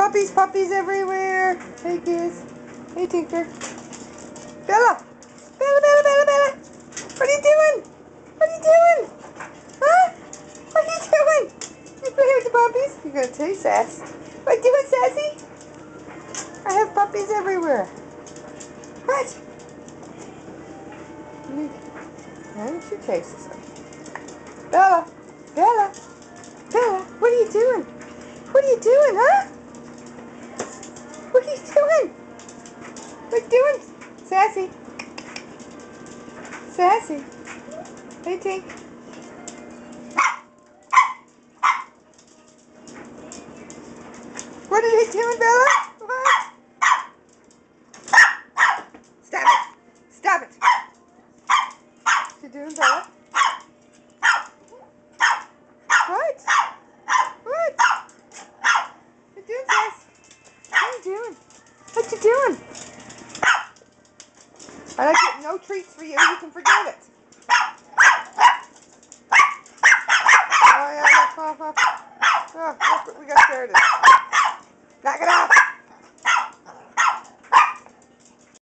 Puppies, puppies everywhere. Hey, kids. Hey, Tinker. Bella. Bella, Bella, Bella, Bella. What are you doing? What are you doing? Huh? What are you doing? You play with the puppies? You're going to taste sass. What are you doing, Sassy? I have puppies everywhere. What? Why don't you taste this? Bella. Bella. Bella. What are you doing? What are you doing, huh? What are you doing? What are you doing? Sassy. Sassy. Hey, Tink. What are they doing, Bella? What? Stop it. Stop it. What you doing, Bella? What? What? What you doing, Sass? What are you doing? What you doing? I like it. No treats for you. You can forget it. Oh, yeah, cough, cough. Oh, look what we got started. Knock it off.